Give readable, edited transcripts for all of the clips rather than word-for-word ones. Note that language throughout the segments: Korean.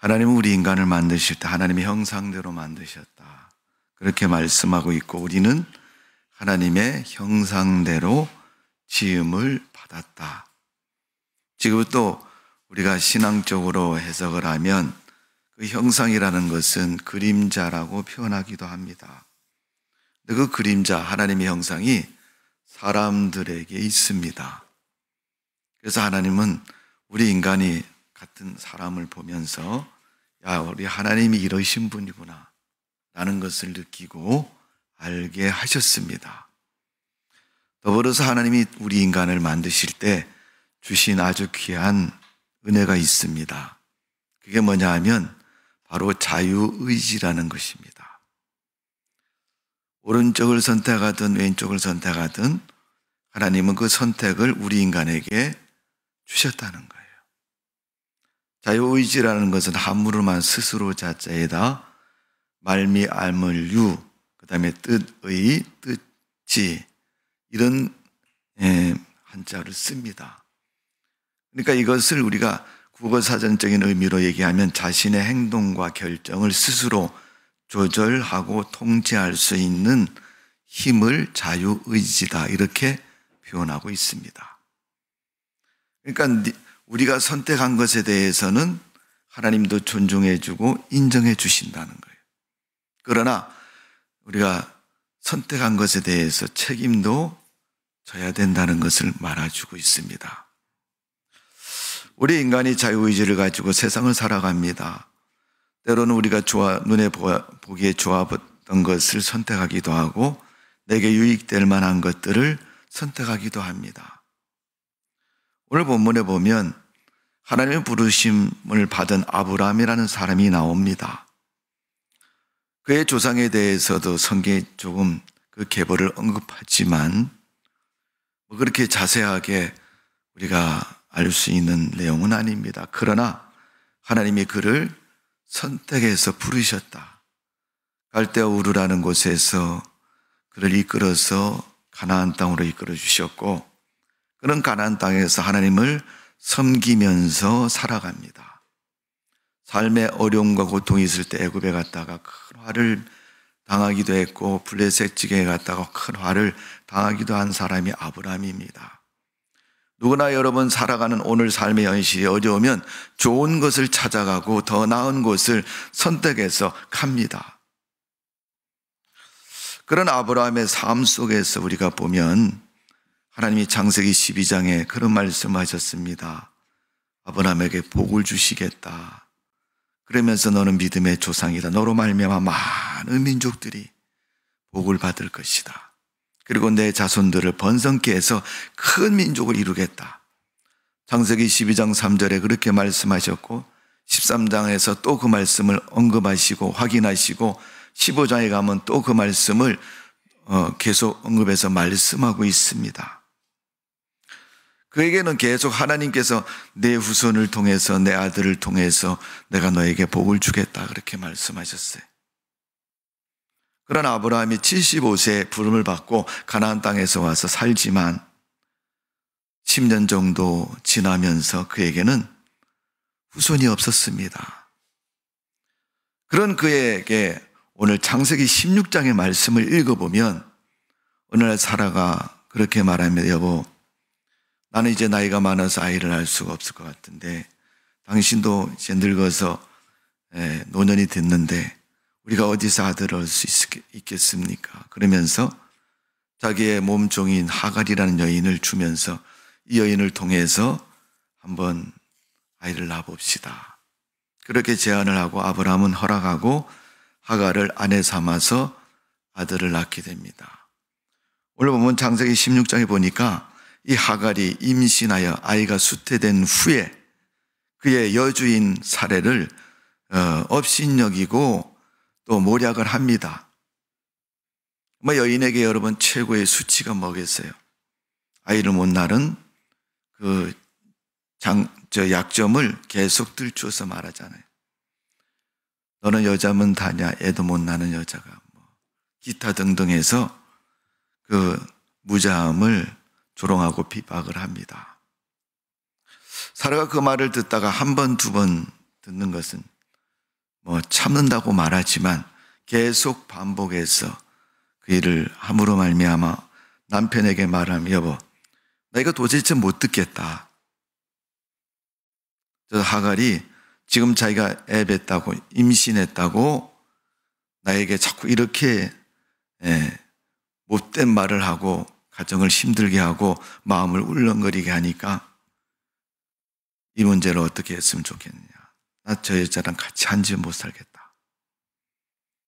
하나님은 우리 인간을 만드실 때 하나님의 형상대로 만드셨다. 그렇게 말씀하고 있고 우리는 하나님의 형상대로 지음을 받았다. 지금 또 우리가 신앙적으로 해석을 하면 그 형상이라는 것은 그림자라고 표현하기도 합니다. 근데 그 그림자, 하나님의 형상이 사람들에게 있습니다. 그래서 하나님은 우리 인간이 같은 사람을 보면서 야, 우리 하나님이 이러신 분이구나 라는 것을 느끼고 알게 하셨습니다. 더불어서 하나님이 우리 인간을 만드실 때 주신 아주 귀한 은혜가 있습니다. 그게 뭐냐 하면 바로 자유의지라는 것입니다. 오른쪽을 선택하든 왼쪽을 선택하든 하나님은 그 선택을 우리 인간에게 주셨다는 거예요. 자유의지라는 것은 한문으로만 스스로 자자에다 말미암을 유, 그 다음에 뜻의, 뜻지 이런 한자를 씁니다. 그러니까 이것을 우리가 국어사전적인 의미로 얘기하면 자신의 행동과 결정을 스스로 조절하고 통제할 수 있는 힘을 자유의지다 이렇게 표현하고 있습니다. 그러니까 우리가 선택한 것에 대해서는 하나님도 존중해주고 인정해 주신다는 거예요. 그러나 우리가 선택한 것에 대해서 책임도 져야 된다는 것을 말해주고 있습니다. 우리 인간이 자유의지를 가지고 세상을 살아갑니다. 때로는 우리가 눈에 보기에 좋았던 것을 선택하기도 하고 내게 유익될 만한 것들을 선택하기도 합니다. 오늘 본문에 보면 하나님의 부르심을 받은 아브라함이라는 사람이 나옵니다. 그의 조상에 대해서도 성경에 조금 그 계보를 언급하지만 그렇게 자세하게 우리가 알 수 있는 내용은 아닙니다. 그러나 하나님이 그를 선택해서 부르셨다. 갈대아 우르라는 곳에서 그를 이끌어서 가나안 땅으로 이끌어 주셨고 그는 가나안 땅에서 하나님을 섬기면서 살아갑니다. 삶의 어려움과 고통이 있을 때 애굽에 갔다가 큰 화를 당하기도 했고 블레셋 지경에 갔다가 큰 화를 당하기도 한 사람이 아브라함입니다. 누구나 여러분 살아가는 오늘 삶의 현실이 어려우면 좋은 것을 찾아가고 더 나은 곳을 선택해서 갑니다. 그런 아브라함의 삶 속에서 우리가 보면 하나님이 창세기 12장에 그런 말씀하셨습니다. 아브라함에게 복을 주시겠다. 그러면서 너는 믿음의 조상이다. 너로 말미암아 많은 민족들이 복을 받을 것이다. 그리고 내 자손들을 번성케 해서 큰 민족을 이루겠다. 창세기 12장 3절에 그렇게 말씀하셨고 13장에서 또 그 말씀을 언급하시고 확인하시고 15장에 가면 또 그 말씀을 계속 언급해서 말씀하고 있습니다. 그에게는 계속 하나님께서 내 후손을 통해서 내 아들을 통해서 내가 너에게 복을 주겠다 그렇게 말씀하셨어요. 그러나 아브라함이 75세에 부름을 받고 가나안 땅에서 와서 살지만 10년 정도 지나면서 그에게는 후손이 없었습니다. 그런 그에게 오늘 창세기 16장의 말씀을 읽어보면 어느 날 사라가 그렇게 말합니다. 여보, 나는 이제 나이가 많아서 아이를 낳을 수가 없을 것 같은데 당신도 이제 늙어서 노년이 됐는데 우리가 어디서 아들을 얻을 수 있겠습니까? 그러면서 자기의 몸종인 하갈이라는 여인을 주면서 이 여인을 통해서 한번 아이를 낳아봅시다. 그렇게 제안을 하고 아브라함은 허락하고 하갈을 아내 삼아서 아들을 낳게 됩니다. 오늘 보면 창세기 16장에 보니까 이 하갈이 임신하여 아이가 수태된 후에 그의 여주인 사례를 업신여기고 또 모략을 합니다. 여인에게 여러분 최고의 수치가 뭐겠어요? 아이를 못 낳은 그 약점을 계속 들추어서 말하잖아요. 너는 여자면 다냐? 애도 못 낳는 여자가 기타 등등 해서 그 무자함을 조롱하고 비박을 합니다. 사라가 그 말을 듣다가 한 번, 두 번 듣는 것은 참는다고 말하지만 계속 반복해서 그 일을 함으로 말미암아 남편에게 말하면 여보, 나 이거 도대체 못 듣겠다. 저 하갈이 지금 자기가 애 뱉다고 임신했다고 나에게 자꾸 이렇게 못된 말을 하고 가정을 힘들게 하고 마음을 울렁거리게 하니까 이 문제를 어떻게 했으면 좋겠느냐. 나 저 여자랑 같이 한 집 못 살겠다.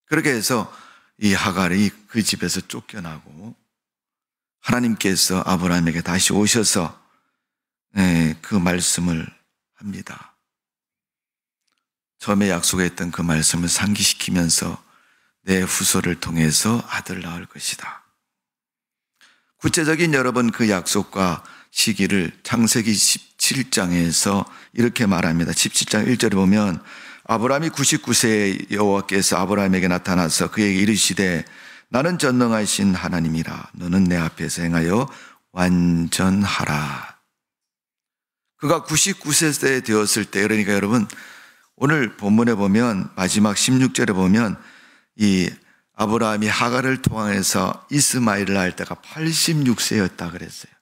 그렇게 해서 이 하갈이 그 집에서 쫓겨나고 하나님께서 아브라함에게 다시 오셔서 그 말씀을 합니다. 처음에 약속했던 그 말씀을 상기시키면서 내 후손을 통해서 아들 낳을 것이다. 구체적인 여러분 그 약속과 시기를 창세기 17장에서 이렇게 말합니다. 17장 1절에 보면 아브라함이 99세에 여호와께서 아브라함에게 나타나서 그에게 이르시되 나는 전능하신 하나님이라 너는 내 앞에서 행하여 완전하라. 그가 99세 되었을 때, 그러니까 여러분 오늘 본문에 보면 마지막 16절에 보면 이 아브라함이 하갈을 통해서 이스마엘을 낳을 때가 86세였다 그랬어요.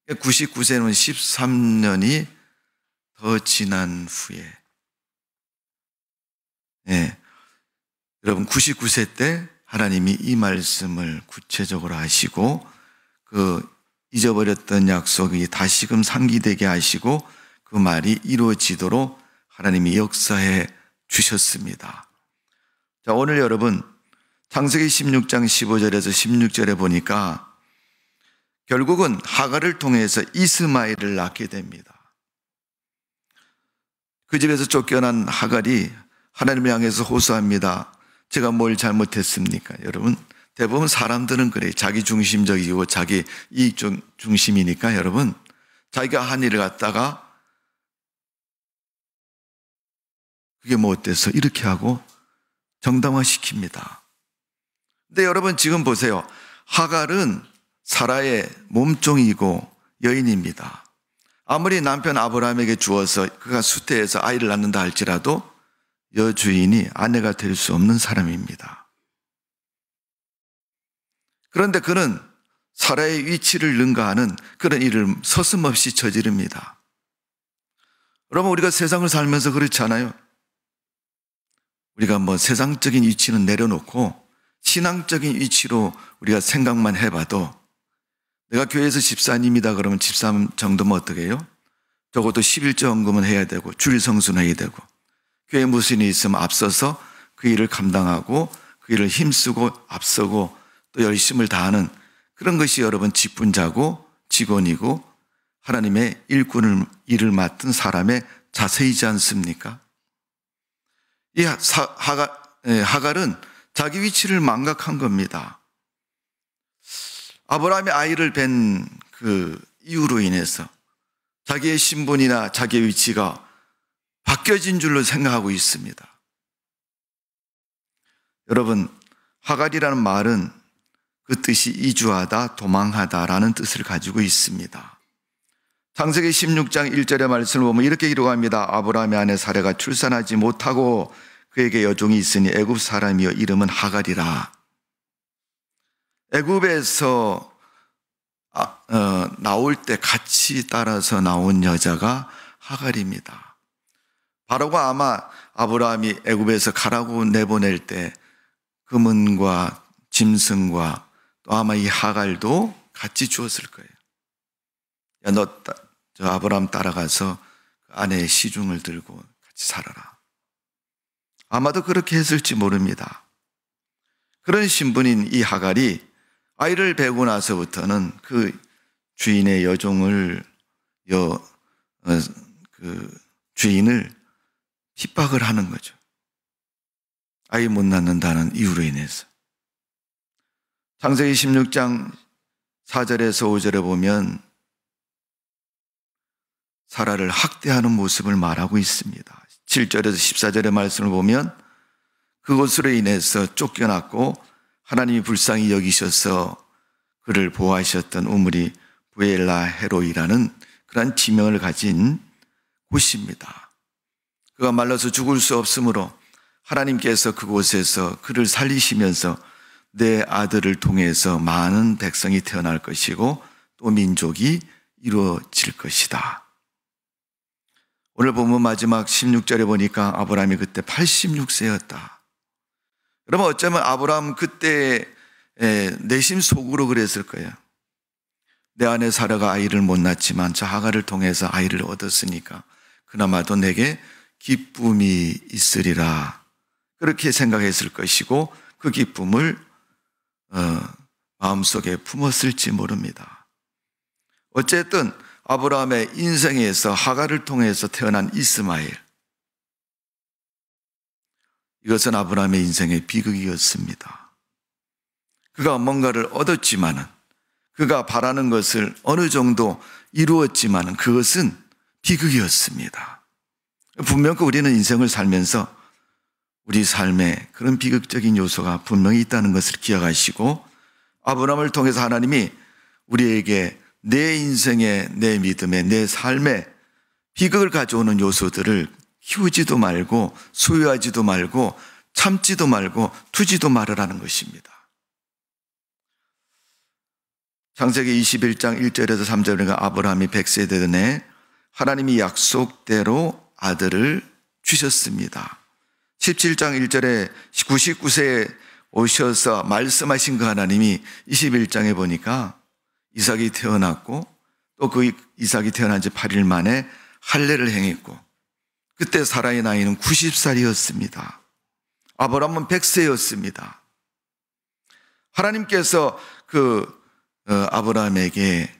99세는 13년이 더 지난 후에 여러분 99세 때 하나님이 이 말씀을 구체적으로 하시고 그 잊어버렸던 약속이 다시금 상기되게 하시고 그 말이 이루어지도록 하나님이 역사해 주셨습니다. 자, 오늘 여러분 창세기 16장 15절에서 16절에 보니까 결국은 하갈을 통해서 이스마엘을 낳게 됩니다. 그 집에서 쫓겨난 하갈이 하나님을 향해서 호소합니다. 제가 뭘 잘못했습니까? 여러분 대부분 사람들은 그래요. 자기 중심적이고 자기 이익 중심이니까 여러분 자기가 한 일을 갖다가 그게 뭐 어때서 이렇게 하고 정당화시킵니다. 근데 여러분 지금 보세요. 하갈은 사라의 몸종이고 여인입니다. 아무리 남편 아브라함에게 주어서 그가 수태해서 아이를 낳는다 할지라도 여주인이 아내가 될 수 없는 사람입니다. 그런데 그는 사라의 위치를 능가하는 그런 일을 서슴없이 저지릅니다. 여러분 우리가 세상을 살면서 그렇지 않아요? 우리가 세상적인 위치는 내려놓고 신앙적인 위치로 우리가 생각만 해봐도 내가 교회에서 집사님이다 그러면 집사 정도면 어떻게 해요? 적어도 11조 헌금은 해야 되고 주일성수는 해야 되고 교회에 무슨 일이 있으면 앞서서 그 일을 감당하고 그 일을 힘쓰고 앞서고 또 열심을 다하는 그런 것이 여러분 직분자고 직원이고 하나님의 일을 맡은 사람의 자세이지 않습니까? 이 하갈은 자기 위치를 망각한 겁니다. 아브라함이 아이를 뵌 그 이유로 인해서 자기의 신분이나 자기의 위치가 바뀌어진 줄로 생각하고 있습니다. 여러분, 하갈이라는 말은 그 뜻이 이주하다, 도망하다라는 뜻을 가지고 있습니다. 창세기 16장 1절의 말씀을 보면 이렇게 기록합니다. 아브라함의 아내 사레가 출산하지 못하고 그에게 여종이 있으니 애굽 사람이여 이름은 하갈이라. 애굽에서 나올 때 같이 따라서 나온 여자가 하갈입니다. 바로가 아마 아브라함이 애굽에서 가라고 내보낼 때 금은과 짐승과 또 아마 이 하갈도 같이 주었을 거예요. 야, 너 저 아브라함 따라가서 아내의 시중을 들고 같이 살아라. 아마도 그렇게 했을지 모릅니다. 그런 신분인 이 하갈이 아이를 베고 나서부터는 그 주인의 여종을 주인을 핍박을 하는 거죠. 아이 못 낳는다는 이유로 인해서. 창세기 16장 4절에서 5절에 보면 사라를 학대하는 모습을 말하고 있습니다. 7절에서 14절의 말씀을 보면 그것으로 인해서 쫓겨났고 하나님이 불쌍히 여기셔서 그를 보호하셨던 우물이 부엘라 헤로이라는 그러한 지명을 가진 곳입니다. 그가 말라서 죽을 수 없으므로 하나님께서 그곳에서 그를 살리시면서 내 아들을 통해서 많은 백성이 태어날 것이고 또 민족이 이루어질 것이다. 오늘 본문 마지막 16절에 보니까 아브라함이 그때 86세였다. 여러분 어쩌면 아브라함 그때 내심 속으로 그랬을 거예요. 내 아내 사라가 아이를 못 낳지만 저 하갈을 통해서 아이를 얻었으니까 그나마도 내게 기쁨이 있으리라. 그렇게 생각했을 것이고 그 기쁨을 마음속에 품었을지 모릅니다. 어쨌든 아브라함의 인생에서 하갈을 통해서 태어난 이스마엘, 이것은 아브라함의 인생의 비극이었습니다. 그가 뭔가를 얻었지만은, 그가 바라는 것을 어느 정도 이루었지만은 그것은 비극이었습니다. 분명 우리는 인생을 살면서 우리 삶에 그런 비극적인 요소가 분명히 있다는 것을 기억하시고, 아브라함을 통해서 하나님이 우리에게 내 인생에, 내 믿음에, 내 삶에 비극을 가져오는 요소들을 키우지도 말고 소유하지도 말고 참지도 말고 두지도 말으라는 것입니다. 창세기 21장 1절에서 3절에 아브라함이 100세 되던 해 하나님이 약속대로 아들을 주셨습니다. 17장 1절에 99세에 오셔서 말씀하신 그 하나님이 21장에 보니까 이삭이 태어났고 또 그 이삭이 태어난 지 8일 만에 할례를 행했고 그때 사라의 나이는 90살이었습니다. 아브라함은 100세였습니다. 하나님께서 아브라함에게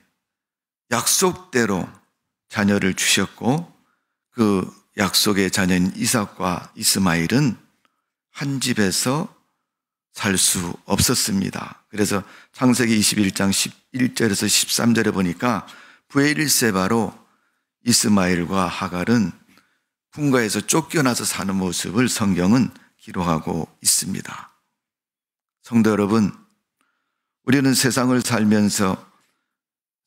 약속대로 자녀를 주셨고 그 약속의 자녀인 이삭과 이스마엘은 한 집에서 살 수 없었습니다. 그래서 창세기 21장 11절에서 13절에 보니까 브에일세바로 이스마엘과 하갈은 분가에서 쫓겨나서 사는 모습을 성경은 기록하고 있습니다. 성도 여러분, 우리는 세상을 살면서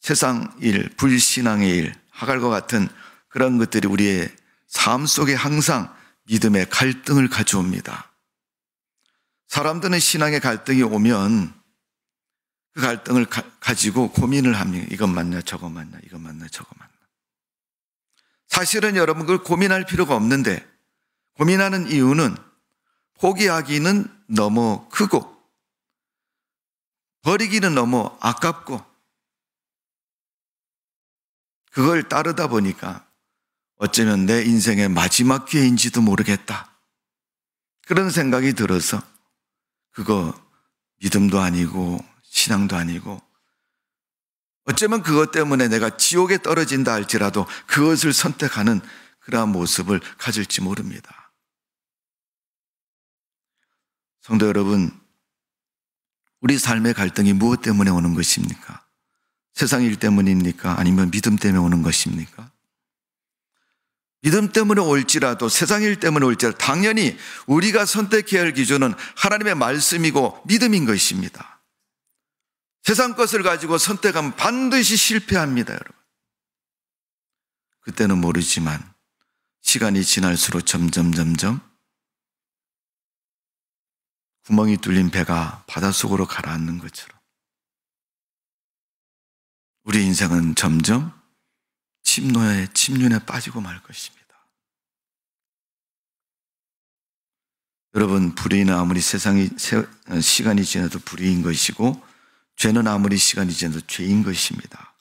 세상 일, 불신앙의 일, 하갈과 같은 그런 것들이 우리의 삶 속에 항상 믿음의 갈등을 가져옵니다. 사람들은 신앙의 갈등이 오면 그 갈등을 가지고 고민을 합니다. 이건 맞나 저거 맞나 이건 맞나 저거 맞나. 사실은 여러분 그걸 고민할 필요가 없는데 고민하는 이유는 포기하기는 너무 크고 버리기는 너무 아깝고 그걸 따르다 보니까 어쩌면 내 인생의 마지막 기회인지도 모르겠다. 그런 생각이 들어서 그거 믿음도 아니고 신앙도 아니고 어쩌면 그것 때문에 내가 지옥에 떨어진다 할지라도 그것을 선택하는 그러한 모습을 가질지 모릅니다. 성도 여러분, 우리 삶의 갈등이 무엇 때문에 오는 것입니까? 세상 일 때문입니까? 아니면 믿음 때문에 오는 것입니까? 믿음 때문에 올지라도 세상 일 때문에 올지라도 당연히 우리가 선택해야 할 기준은 하나님의 말씀이고 믿음인 것입니다. 세상 것을 가지고 선택하면 반드시 실패합니다, 여러분. 그때는 모르지만 시간이 지날수록 점점 구멍이 뚫린 배가 바닷속으로 가라앉는 것처럼 우리 인생은 점점 침륜에 빠지고 말 것입니다. 여러분, 불의는 아무리 시간이 지나도 불의인 것이고 죄는 아무리 시간이 지나도 죄인 것입니다.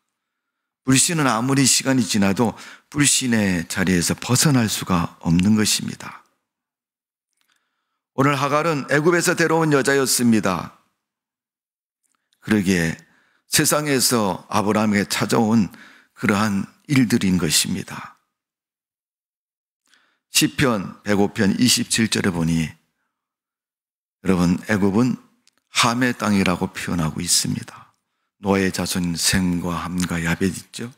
불신은 아무리 시간이 지나도 불신의 자리에서 벗어날 수가 없는 것입니다. 오늘 하갈은 애굽에서 데려온 여자였습니다. 그러기에 세상에서 아브라함에게 찾아온 그러한 일들인 것입니다. 시편 105편 27절에 보니 여러분 애굽은 함의 땅이라고 표현하고 있습니다. 노아의 자손 셈과 함과 야벳 있죠.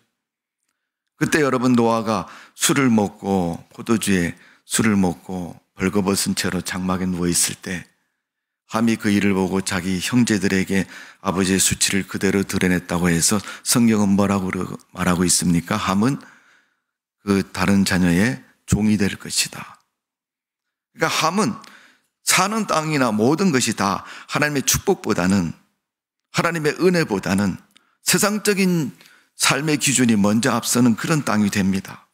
그때 여러분 노아가 술을 먹고 포도주에 술을 먹고 벌거벗은 채로 장막에 누워있을 때 함이 그 일을 보고 자기 형제들에게 아버지의 수치를 그대로 드러냈다고 해서 성경은 뭐라고 말하고 있습니까? 함은 그 다른 자녀의 종이 될 것이다. 그러니까 함은 사는 땅이나 모든 것이 다 하나님의 축복보다는, 하나님의 은혜보다는 세상적인 삶의 기준이 먼저 앞서는 그런 땅이 됩니다.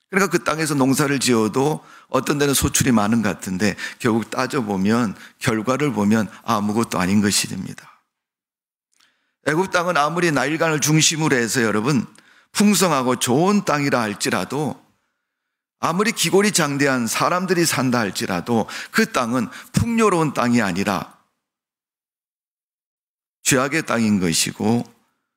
그러니까 그 땅에서 농사를 지어도 어떤 데는 소출이 많은 것 같은데 결국 따져보면, 결과를 보면 아무것도 아닌 것이 됩니다. 애굽 땅은 아무리 나일강을 중심으로 해서 여러분 풍성하고 좋은 땅이라 할지라도, 아무리 기골이 장대한 사람들이 산다 할지라도 그 땅은 풍요로운 땅이 아니라 죄악의 땅인 것이고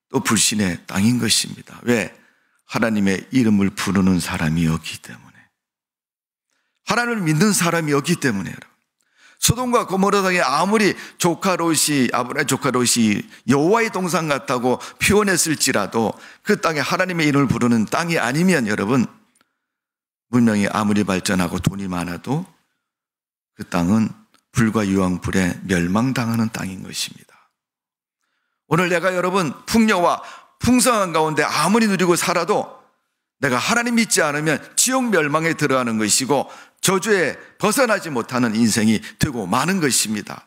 또 불신의 땅인 것입니다. 왜? 하나님의 이름을 부르는 사람이 없기 때문에, 하나님을 믿는 사람이 없기 때문에. 여러분, 소돔과 고모라 땅에 아무리 아브라함의 조카 롯이 여호와의 동산 같다고 표현했을지라도 그 땅에 하나님의 이름을 부르는 땅이 아니면 여러분, 문명이 아무리 발전하고 돈이 많아도 그 땅은 불과 유황불에 멸망당하는 땅인 것입니다. 오늘 내가 여러분 풍요와 풍성한 가운데 아무리 누리고 살아도 내가 하나님 믿지 않으면 지옥 멸망에 들어가는 것이고 저주에 벗어나지 못하는 인생이 되고 마는 것입니다.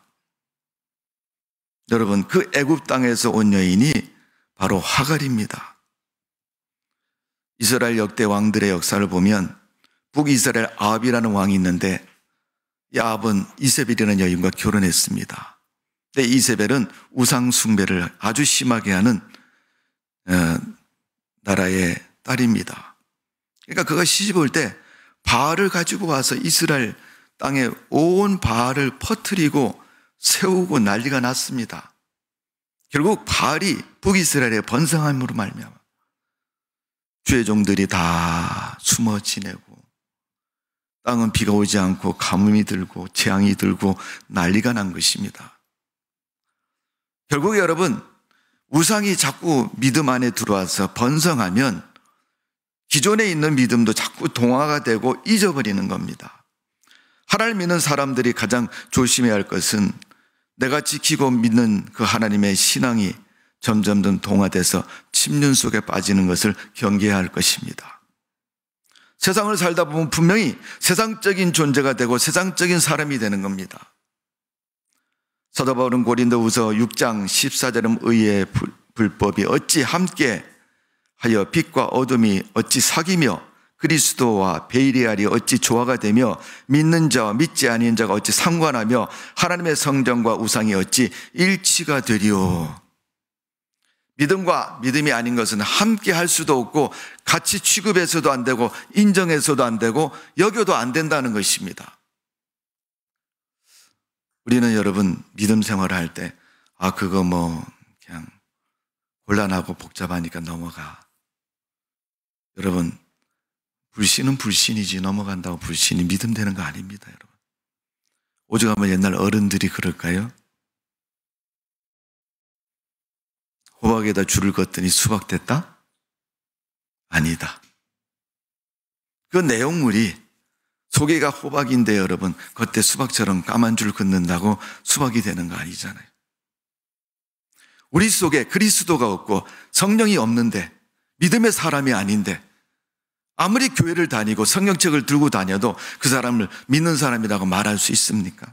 여러분, 그 애굽 땅에서 온 여인이 바로 하갈입니다. 이스라엘 역대 왕들의 역사를 보면 북이스라엘 아합이라는 왕이 있는데, 이 아합은 이세벨이라는 여인과 결혼했습니다. 근데 이세벨은 우상 숭배를 아주 심하게 하는 나라의 딸입니다. 그러니까 그가 시집 올 때 바알을 가지고 와서 이스라엘 땅에 온 바알을 퍼뜨리고 세우고 난리가 났습니다. 결국 바알이 북이스라엘의 번성함으로 말미암아 주의 종들이 다 숨어 지내고, 땅은 비가 오지 않고 가뭄이 들고 재앙이 들고 난리가 난 것입니다. 결국 여러분, 우상이 자꾸 믿음 안에 들어와서 번성하면 기존에 있는 믿음도 자꾸 동화가 되고 잊어버리는 겁니다. 하나님 믿는 사람들이 가장 조심해야 할 것은 내가 지키고 믿는 그 하나님의 신앙이 점점 동화돼서 침륜 속에 빠지는 것을 경계해야 할 것입니다. 세상을 살다 보면 분명히 세상적인 존재가 되고 세상적인 사람이 되는 겁니다. 사도 바울은 고린도후서 6장 14절은 의의 불법이 어찌 함께 하여 빛과 어둠이 어찌 사귀며 그리스도와 베일리알이 어찌 조화가 되며 믿는 자와 믿지 아니한 자가 어찌 상관하며 하나님의 성전과 우상이 어찌 일치가 되리오. 믿음과 믿음이 아닌 것은 함께 할 수도 없고 같이 취급해서도 안 되고 인정해서도 안 되고 여겨도 안 된다는 것입니다. 우리는 여러분 믿음 생활을 할 때 그거 그냥 곤란하고 복잡하니까 넘어가. 여러분, 불신은 불신이지 넘어간다고 불신이 믿음 되는 거 아닙니다. 여러분, 오죽하면 옛날 어른들이 그럴까요? 호박에다 줄을 걷더니 수박 됐다? 아니다. 그 내용물이 속에가 호박인데 여러분, 겉에 수박처럼 까만 줄 긋는다고 수박이 되는 거 아니잖아요. 우리 속에 그리스도가 없고 성령이 없는데, 믿음의 사람이 아닌데 아무리 교회를 다니고 성경책을 들고 다녀도 그 사람을 믿는 사람이라고 말할 수 있습니까?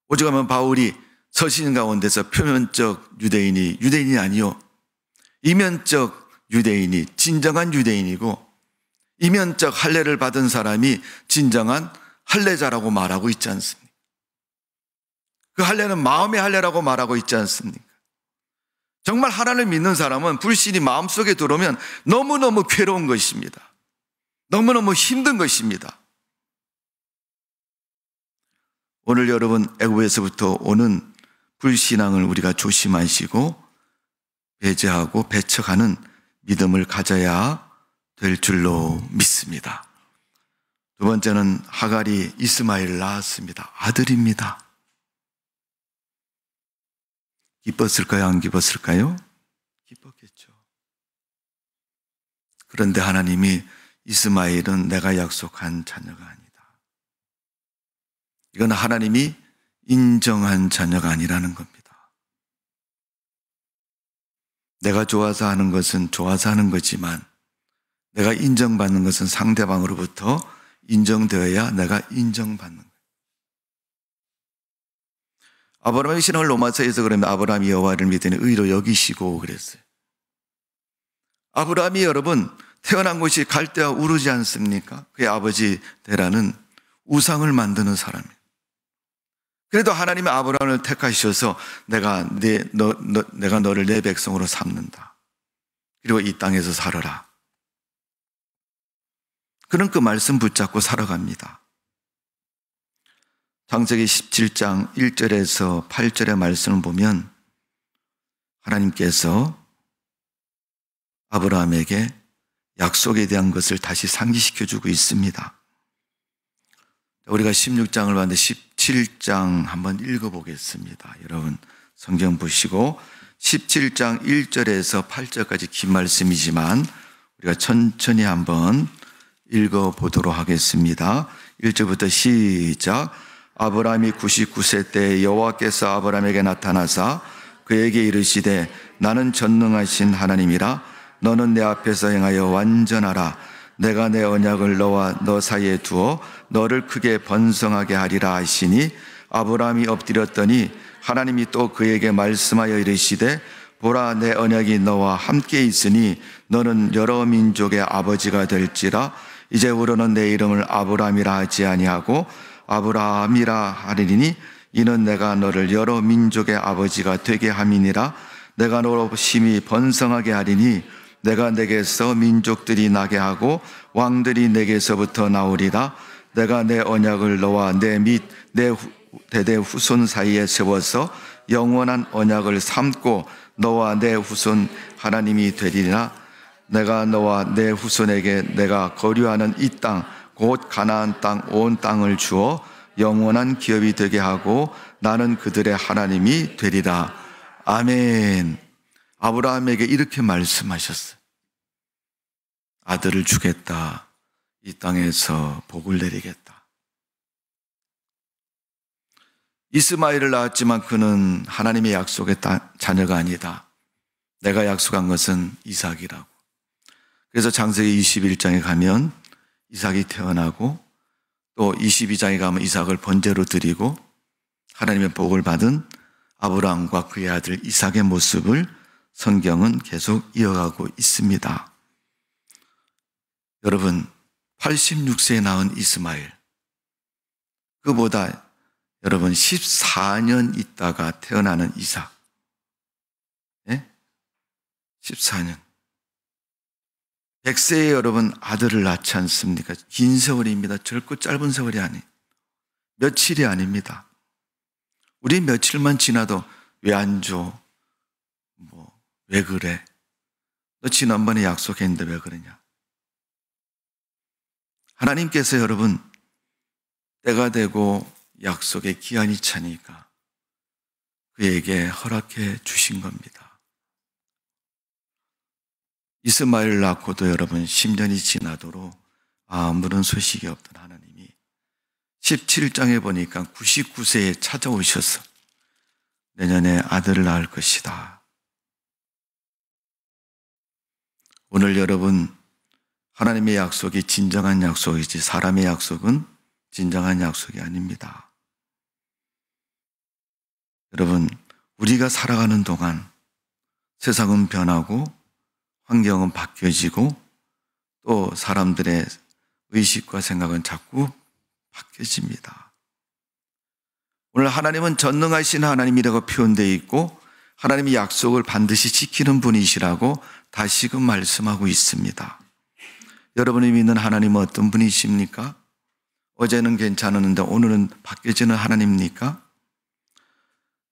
오죽하면 바울이 서신 가운데서 표면적 유대인이 아니요, 이면적 유대인이 진정한 유대인이고 이면적 할례를 받은 사람이 진정한 할례자라고 말하고 있지 않습니까? 그 할례는 마음의 할례라고 말하고 있지 않습니까? 정말 하나님을 믿는 사람은 불신이 마음속에 들어오면 너무너무 괴로운 것입니다. 너무너무 힘든 것입니다. 오늘 여러분, 애굽에서부터 오는 불신앙을 우리가 조심하시고 배제하고 배척하는 믿음을 가져야 될 줄로 믿습니다. 두 번째는 하갈이 이스마엘을 낳았습니다. 아들입니다. 기뻤을까요? 안 기뻤을까요? 기뻤겠죠. 그런데 하나님이 이스마엘은 내가 약속한 자녀가 아니다. 이건 하나님이 인정한 자녀가 아니라는 겁니다. 내가 좋아서 하는 것은 좋아서 하는 거지만 내가 인정받는 것은 상대방으로부터 인정되어야 내가 인정받는 거예요. 아브라함의 신앙을 로마서에서 그러면 아브라함이 여호와를 믿더니 의로 여기시고 그랬어요. 아브라함이 여러분 태어난 곳이 갈대아 우르지 않습니까? 그의 아버지 데라는 우상을 만드는 사람이에요. 그래도 하나님이 아브라함을 택하셔서 내가 너를 내 백성으로 삼는다. 그리고 이 땅에서 살아라. 그는 그 말씀 붙잡고 살아갑니다. 창세기 17장 1절에서 8절의 말씀을 보면 하나님께서 아브라함에게 약속에 대한 것을 다시 상기시켜주고 있습니다. 우리가 16장을 봤는데 17장 한번 읽어보겠습니다. 여러분 성경 보시고 17장 1절에서 8절까지 긴 말씀이지만 우리가 천천히 한번 읽어보도록 하겠습니다. 1절부터 시작. 아브라함이 99세 때 여호와께서 아브라함에게 나타나사 그에게 이르시되 나는 전능하신 하나님이라 너는 내 앞에서 행하여 완전하라. 내가 내 언약을 너와 너 사이에 두어 너를 크게 번성하게 하리라 하시니 아브라함이 엎드렸더니 하나님이 또 그에게 말씀하여 이르시되 보라 내 언약이 너와 함께 있으니 너는 여러 민족의 아버지가 될지라. 이제부로는 내 이름을 아브라함이라 하지 아니하고 아브라함이라 하리니 이는 내가 너를 여러 민족의 아버지가 되게 함이니라. 내가 너로 심히 번성하게 하리니 내가 내게서 민족들이 나게 하고 왕들이 내게서부터 나오리라. 내가 내 언약을 너와 내 및 내 대대 후손 사이에 세워서 영원한 언약을 삼고 너와 내 후손 하나님이 되리라. 내가 너와 내 후손에게 내가 거류하는 이 땅 곧 가나안 땅 온 땅을 주어 영원한 기업이 되게 하고 나는 그들의 하나님이 되리라. 아멘. 아브라함에게 이렇게 말씀하셨어요. 아들을 주겠다. 이 땅에서 복을 내리겠다. 이스마엘을 낳았지만 그는 하나님의 약속의 자녀가 아니다. 내가 약속한 것은 이삭이라고. 그래서 창세기 21장에 가면 이삭이 태어나고 또 22장에 가면 이삭을 번제로 드리고 하나님의 복을 받은 아브라함과 그의 아들 이삭의 모습을 성경은 계속 이어가고 있습니다. 여러분 86세에 낳은 이스마엘, 그보다 여러분 14년 있다가 태어나는 이삭, 14년 100세에 여러분 아들을 낳지 않습니까? 긴 세월입니다. 절코 짧은 세월이 아니, 며칠이 아닙니다. 우리 며칠만 지나도 왜 안 줘? 왜 그래? 너 지난번에 약속했는데 왜 그러냐? 하나님께서 여러분 때가 되고 약속의 기한이 차니까 그에게 허락해 주신 겁니다. 이스마엘을 낳고도 여러분 10년이 지나도록 아무런 소식이 없던 하나님이 17장에 보니까 99세에 찾아오셔서 내년에 아들을 낳을 것이다. 오늘 여러분 하나님의 약속이 진정한 약속이지 사람의 약속은 진정한 약속이 아닙니다. 여러분 우리가 살아가는 동안 세상은 변하고 환경은 바뀌어지고 또 사람들의 의식과 생각은 자꾸 바뀌어집니다. 오늘 하나님은 전능하신 하나님이라고 표현되어 있고 하나님의 약속을 반드시 지키는 분이시라고 다시금 말씀하고 있습니다. 여러분이 믿는 하나님은 어떤 분이십니까? 어제는 괜찮았는데 오늘은 바뀌어지는 하나님입니까?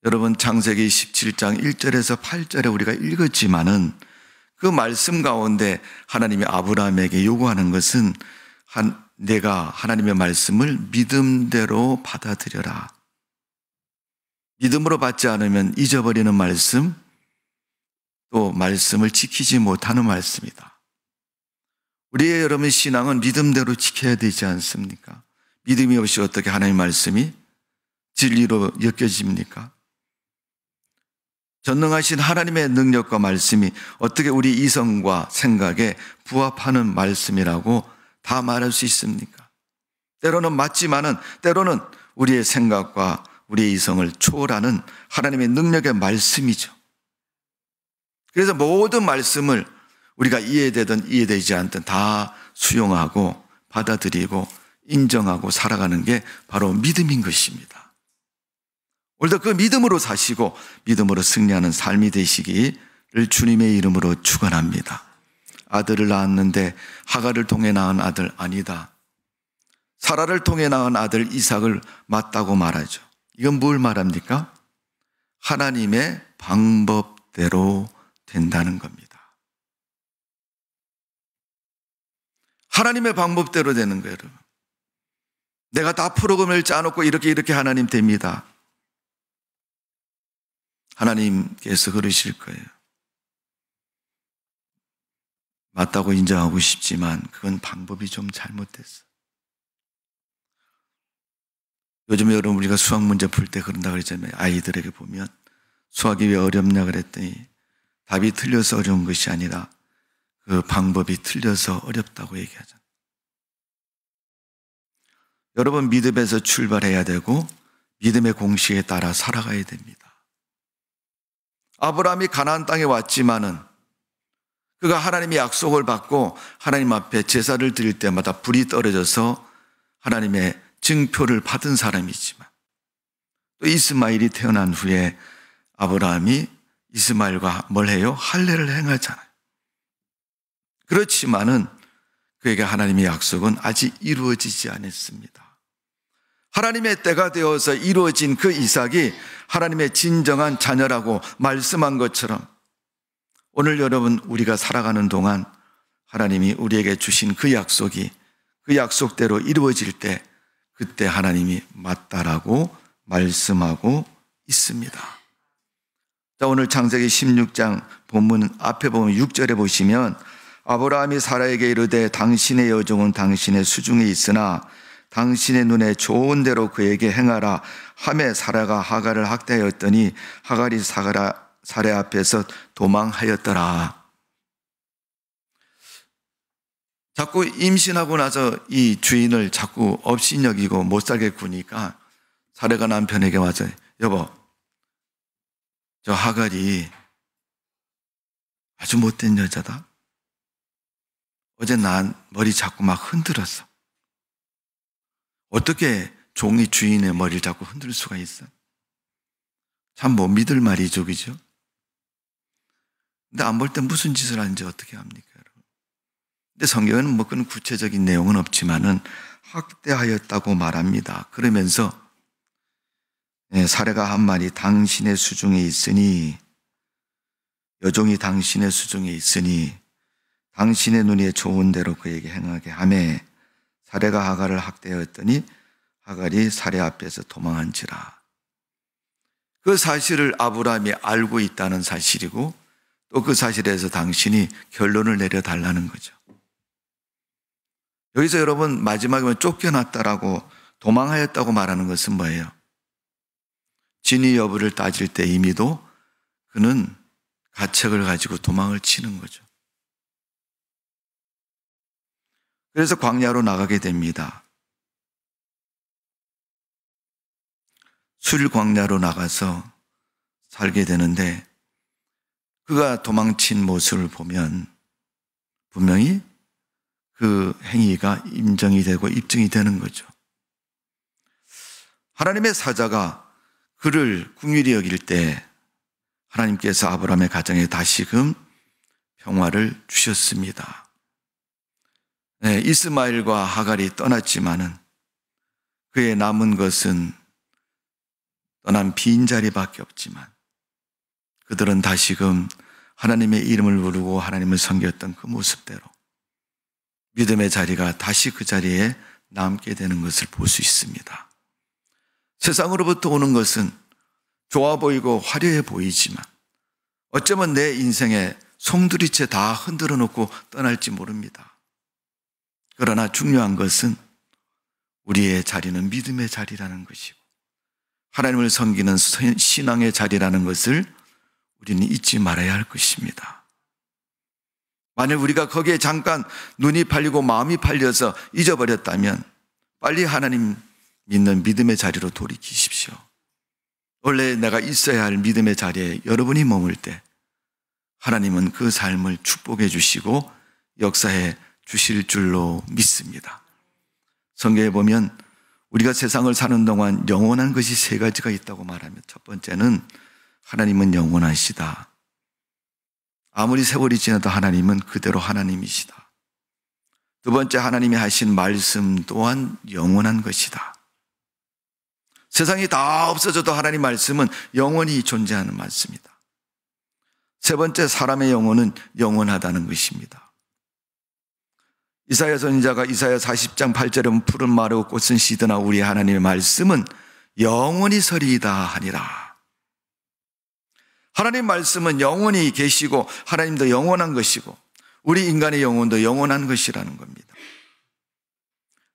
여러분 창세기 17장 1절에서 8절에 우리가 읽었지만은 그 말씀 가운데 하나님이 아브라함에게 요구하는 것은 내가 하나님의 말씀을 믿음대로 받아들여라. 믿음으로 받지 않으면 잊어버리는 말씀, 또 말씀을 지키지 못하는 말씀이다. 우리의 여러분의 신앙은 믿음대로 지켜야 되지 않습니까? 믿음이 없이 어떻게 하나님의 말씀이 진리로 여겨집니까? 전능하신 하나님의 능력과 말씀이 어떻게 우리 이성과 생각에 부합하는 말씀이라고 다 말할 수 있습니까? 때로는 맞지만은 때로는 우리의 생각과 우리의 이성을 초월하는 하나님의 능력의 말씀이죠. 그래서 모든 말씀을 우리가 이해되든 이해되지 않든 다 수용하고 받아들이고 인정하고 살아가는 게 바로 믿음인 것입니다. 오늘도 그 믿음으로 사시고 믿음으로 승리하는 삶이 되시기를 주님의 이름으로 축원합니다. 아들을 낳았는데 하갈을 통해 낳은 아들 아니다. 사라를 통해 낳은 아들 이삭을 맞다고 말하죠. 이건 뭘 말합니까? 하나님의 방법대로 된다는 겁니다. 하나님의 방법대로 되는 거예요, 여러분. 내가 다 프로그램을 짜놓고 이렇게 하나님 됩니다. 하나님께서 그러실 거예요. 맞다고 인정하고 싶지만 그건 방법이 좀 잘못됐어. 요즘에 여러분 우리가 수학 문제 풀 때 그런다 그랬잖아요. 아이들에게 보면 수학이 왜 어렵냐 그랬더니 답이 틀려서 어려운 것이 아니라 그 방법이 틀려서 어렵다고 얘기하잖아요. 여러분 믿음에서 출발해야 되고 믿음의 공식에 따라 살아가야 됩니다. 아브라함이 가나안 땅에 왔지만은 그가 하나님의 약속을 받고 하나님 앞에 제사를 드릴 때마다 불이 떨어져서 하나님의 증표를 받은 사람이지만 또 이스마엘이 태어난 후에 아브라함이 이스마엘과 뭘 해요? 할례를 행하잖아요. 그렇지만은 그에게 하나님의 약속은 아직 이루어지지 않았습니다. 하나님의 때가 되어서 이루어진 그 이삭이 하나님의 진정한 자녀라고 말씀한 것처럼 오늘 여러분 우리가 살아가는 동안 하나님이 우리에게 주신 그 약속이 그 약속대로 이루어질 때 그때 하나님이 맞다라고 말씀하고 있습니다. 자, 오늘 창세기 16장 본문 앞에 보면 6절에 보시면 아브라함이 사라에게 이르되 당신의 여종은 당신의 수중에 있으나 당신의 눈에 좋은 대로 그에게 행하라 하매 사라가 하갈을 학대하였더니 하갈이 사라 앞에서 도망하였더라. 자꾸 임신하고 나서 이 주인을 자꾸 업신여기고 못살게 구니까 사라가 남편에게 와서 여보, 저 하갈이 아주 못된 여자다. 어제 난 머리 자꾸 막 흔들었어. 어떻게 종이 주인의 머리를 자꾸 흔들 수가 있어? 참 못 믿을 말이죠, 그죠? 근데 안 볼 때 무슨 짓을 하는지 어떻게 합니까, 여러분? 근데 성경에는 뭐 그런 구체적인 내용은 없지만은 학대하였다고 말합니다. 그러면서 사라가 한 말이 당신의 수중에 있으니 여종이 당신의 수중에 있으니 당신의 눈에 좋은 대로 그에게 행하게 하매 사라가 하갈을 학대하였더니 하갈이 사라 앞에서 도망한지라. 그 사실을 아브라함이 알고 있다는 사실이고 또 그 사실에서 당신이 결론을 내려달라는 거죠. 여기서 여러분 마지막에 쫓겨났다라고 도망하였다고 말하는 것은 뭐예요? 진위 여부를 따질 때 이미도 그는 가책을 가지고 도망을 치는 거죠. 그래서 광야로 나가게 됩니다. 술 광야로 나가서 살게 되는데 그가 도망친 모습을 보면 분명히 그 행위가 인정이 되고 입증이 되는 거죠. 하나님의 사자가 그를 긍휼히 여길 때 하나님께서 아브라함의 가정에 다시금 평화를 주셨습니다. 네, 이스마엘과 하갈이 떠났지만은 그의 남은 것은 떠난 빈자리밖에 없지만 그들은 다시금 하나님의 이름을 부르고 하나님을 섬겼던 그 모습대로 믿음의 자리가 다시 그 자리에 남게 되는 것을 볼 수 있습니다. 세상으로부터 오는 것은 좋아 보이고 화려해 보이지만 어쩌면 내 인생에 송두리째 다 흔들어 놓고 떠날지 모릅니다. 그러나 중요한 것은 우리의 자리는 믿음의 자리라는 것이고 하나님을 섬기는 신앙의 자리라는 것을 우리는 잊지 말아야 할 것입니다. 만약 우리가 거기에 잠깐 눈이 팔리고 마음이 팔려서 잊어버렸다면 빨리 하나님 믿는 믿음의 자리로 돌이키십시오. 원래 내가 있어야 할 믿음의 자리에 여러분이 머물 때 하나님은 그 삶을 축복해 주시고 역사해 주실 줄로 믿습니다. 성경에 보면 우리가 세상을 사는 동안 영원한 것이 세 가지가 있다고 말하면, 첫 번째는 하나님은 영원하시다. 아무리 세월이 지나도 하나님은 그대로 하나님이시다. 두 번째, 하나님이 하신 말씀 또한 영원한 것이다. 세상이 다 없어져도 하나님 말씀은 영원히 존재하는 말씀이다. 세 번째, 사람의 영혼은 영원하다는 것입니다. 이사야 선지자가 이사야 40장 8절에 보면 푸른 마르고 꽃은 시드나 우리 하나님의 말씀은 영원히 서리이다 하니라. 하나님 말씀은 영원히 계시고 하나님도 영원한 것이고 우리 인간의 영혼도 영원한 것이라는 겁니다.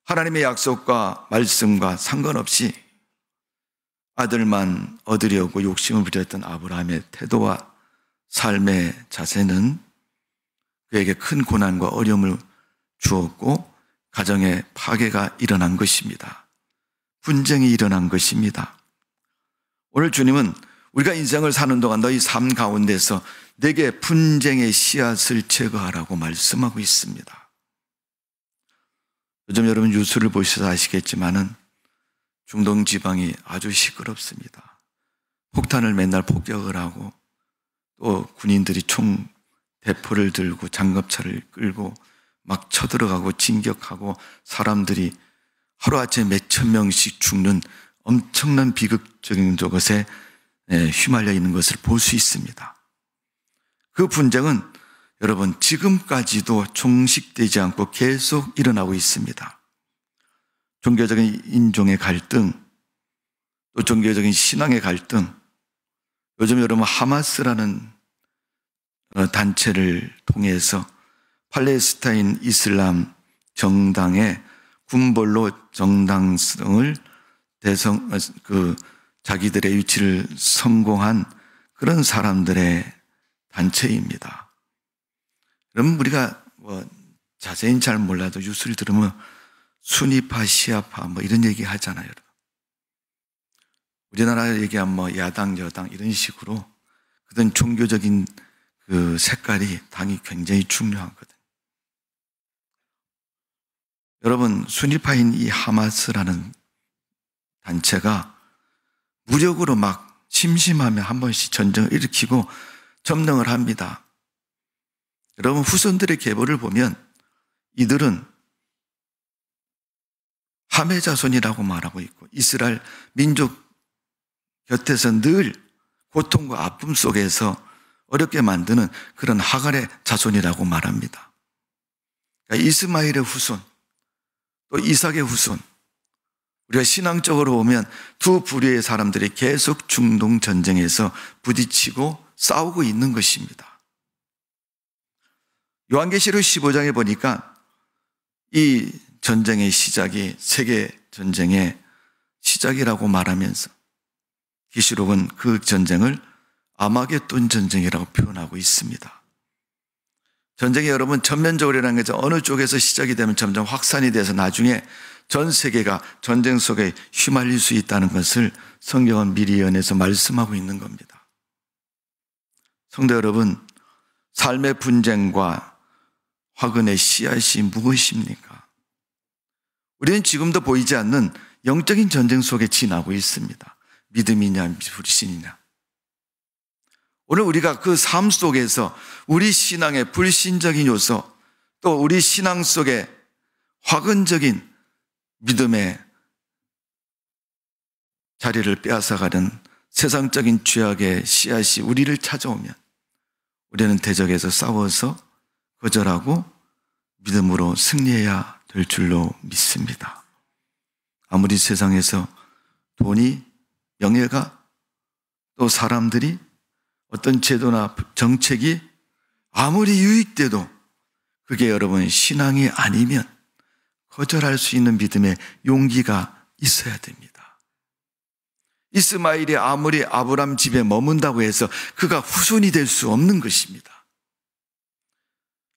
하나님의 약속과 말씀과 상관없이 아들만 얻으려고 욕심을 부렸던 아브라함의 태도와 삶의 자세는 그에게 큰 고난과 어려움을 주었고 가정의 파괴가 일어난 것입니다. 분쟁이 일어난 것입니다. 오늘 주님은 우리가 인생을 사는 동안 너희 삶 가운데서 내게 분쟁의 씨앗을 제거하라고 말씀하고 있습니다. 요즘 여러분 뉴스를 보셔서 아시겠지만은 중동 지방이 아주 시끄럽습니다. 폭탄을 맨날 폭격을 하고 또 군인들이 총 대포를 들고 장갑차를 끌고 막 쳐들어가고 진격하고 사람들이 하루아침에 몇천 명씩 죽는 엄청난 비극적인 것에 휘말려 있는 것을 볼 수 있습니다. 그 분쟁은 여러분 지금까지도 종식되지 않고 계속 일어나고 있습니다. 종교적인 인종의 갈등, 또 종교적인 신앙의 갈등, 요즘 여러분 하마스라는 단체를 통해서 팔레스타인 이슬람 정당의 군벌로 정당성을 자기들의 위치를 성공한 그런 사람들의 단체입니다. 그럼 우리가 자세히는 잘 몰라도 뉴스를 들으면 순위파, 시아파 이런 얘기 하잖아요. 여러분. 우리나라 얘기하면 야당, 여당 이런 식으로 그런 종교적인 그 색깔이 당이 굉장히 중요하거든요. 여러분, 순위파인 이 하마스라는 단체가 무력으로 막 심심하면 한 번씩 전쟁을 일으키고 점령을 합니다. 여러분, 후손들의 계보를 보면 이들은 함의 자손이라고 말하고 있고 이스라엘 민족 곁에서 늘 고통과 아픔 속에서 어렵게 만드는 그런 하갈의 자손이라고 말합니다. 그러니까 이스마엘의 후손, 또 이삭의 후손, 우리가 신앙적으로 보면 두 부류의 사람들이 계속 중동 전쟁에서 부딪히고 싸우고 있는 것입니다. 요한계시록 15장에 보니까 이 전쟁의 시작이 세계 전쟁의 시작이라고 말하면서 계시록은 그 전쟁을 아마겟돈 전쟁이라고 표현하고 있습니다. 전쟁이 여러분 전면적으로라는 게 어느 쪽에서 시작이 되면 점점 확산이 돼서 나중에 전 세계가 전쟁 속에 휘말릴 수 있다는 것을 성경은 미리 예언해서 말씀하고 있는 겁니다. 성도 여러분, 삶의 분쟁과 화근의 씨앗이 무엇입니까? 우리는 지금도 보이지 않는 영적인 전쟁 속에 지나고 있습니다. 믿음이냐 불신이냐. 오늘 우리가 그 삶 속에서 우리 신앙의 불신적인 요소, 또 우리 신앙 속에 화근적인 믿음의 자리를 빼앗아가는 세상적인 죄악의 씨앗이 우리를 찾아오면 우리는 대적에서 싸워서 거절하고 믿음으로 승리해야 될 줄로 믿습니다. 아무리 세상에서 돈이, 명예가, 또 사람들이, 어떤 제도나 정책이 아무리 유익돼도 그게 여러분 신앙이 아니면 거절할 수 있는 믿음의 용기가 있어야 됩니다. 이스마엘이 아무리 아브람 집에 머문다고 해서 그가 후손이 될 수 없는 것입니다.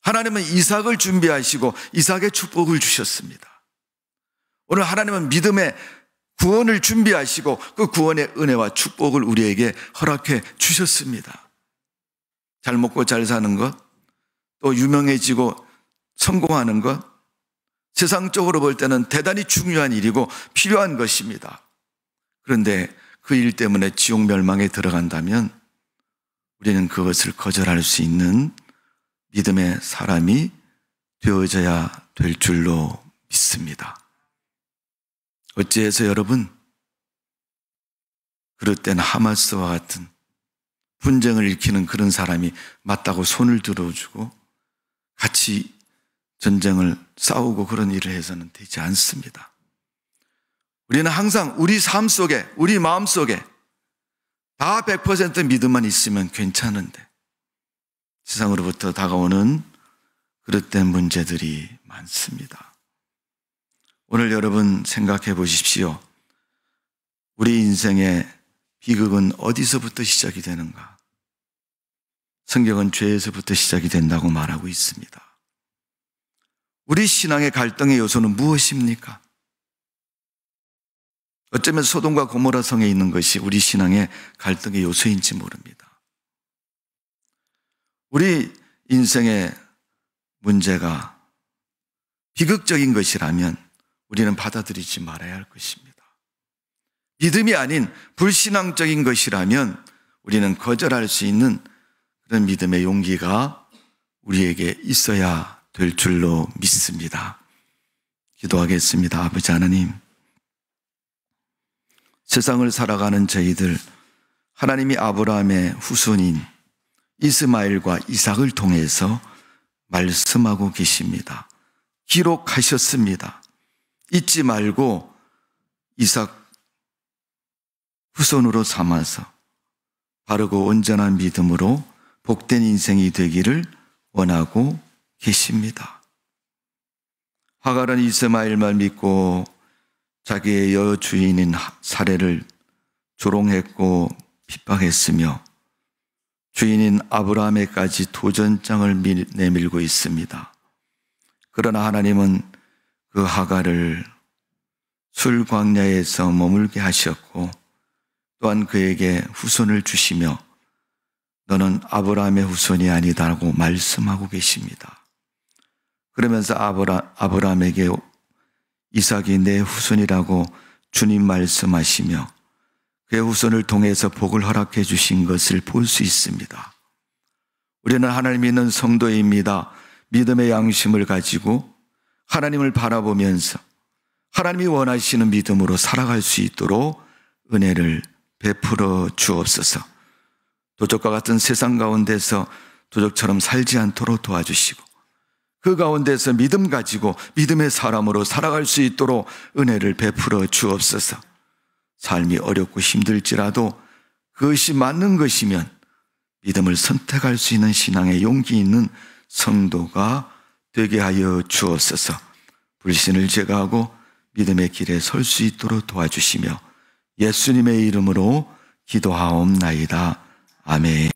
하나님은 이삭을 준비하시고 이삭의 축복을 주셨습니다. 오늘 하나님은 믿음의 구원을 준비하시고 그 구원의 은혜와 축복을 우리에게 허락해 주셨습니다. 잘 먹고 잘 사는 것, 또 유명해지고 성공하는 것, 세상적으로 볼 때는 대단히 중요한 일이고 필요한 것입니다. 그런데 그 일 때문에 지옥 멸망에 들어간다면 우리는 그것을 거절할 수 있는 믿음의 사람이 되어져야 될 줄로 믿습니다. 어찌해서 여러분, 그릇된 하마스와 같은 분쟁을 일으키는 그런 사람이 맞다고 손을 들어주고 같이 전쟁을 싸우고 그런 일을 해서는 되지 않습니다. 우리는 항상 우리 삶 속에, 우리 마음 속에 다 100% 믿음만 있으면 괜찮은데 세상으로부터 다가오는 그릇된 문제들이 많습니다. 오늘 여러분 생각해 보십시오. 우리 인생의 비극은 어디서부터 시작이 되는가? 성경은 죄에서부터 시작이 된다고 말하고 있습니다. 우리 신앙의 갈등의 요소는 무엇입니까? 어쩌면 소돔과 고모라 성에 있는 것이 우리 신앙의 갈등의 요소인지 모릅니다. 우리 인생의 문제가 비극적인 것이라면 우리는 받아들이지 말아야 할 것입니다. 믿음이 아닌 불신앙적인 것이라면 우리는 거절할 수 있는 그런 믿음의 용기가 우리에게 있어야 될 줄로 믿습니다. 기도하겠습니다. 아버지 하나님, 세상을 살아가는 저희들, 하나님이 아브라함의 후손인 이스마엘과 이삭을 통해서 말씀하고 계십니다. 기록하셨습니다. 잊지 말고 이삭 후손으로 삼아서 바르고 온전한 믿음으로 복된 인생이 되기를 원하고 계십니다. 하갈은 이스마엘만 믿고 자기의 여주인인 사레를 조롱했고 핍박했으며 주인인 아브라함에까지 도전장을 내밀고 있습니다. 그러나 하나님은 그 하갈을 술 광야에서 머물게 하셨고 또한 그에게 후손을 주시며 너는 아브라함의 후손이 아니다라고 말씀하고 계십니다. 그러면서 아브라함에게 이삭이 내 후손이라고 주님 말씀하시며 그의 후손을 통해서 복을 허락해 주신 것을 볼 수 있습니다. 우리는 하나님 믿는 성도입니다. 믿음의 양심을 가지고 하나님을 바라보면서 하나님이 원하시는 믿음으로 살아갈 수 있도록 은혜를 베풀어 주옵소서. 도적과 같은 세상 가운데서 도적처럼 살지 않도록 도와주시고 그 가운데서 믿음 가지고 믿음의 사람으로 살아갈 수 있도록 은혜를 베풀어 주옵소서. 삶이 어렵고 힘들지라도 그것이 맞는 것이면 믿음을 선택할 수 있는 신앙의 용기 있는 성도가 되게 하여 주옵소서. 불신을 제거하고 믿음의 길에 설 수 있도록 도와주시며 예수님의 이름으로 기도하옵나이다. 아멘.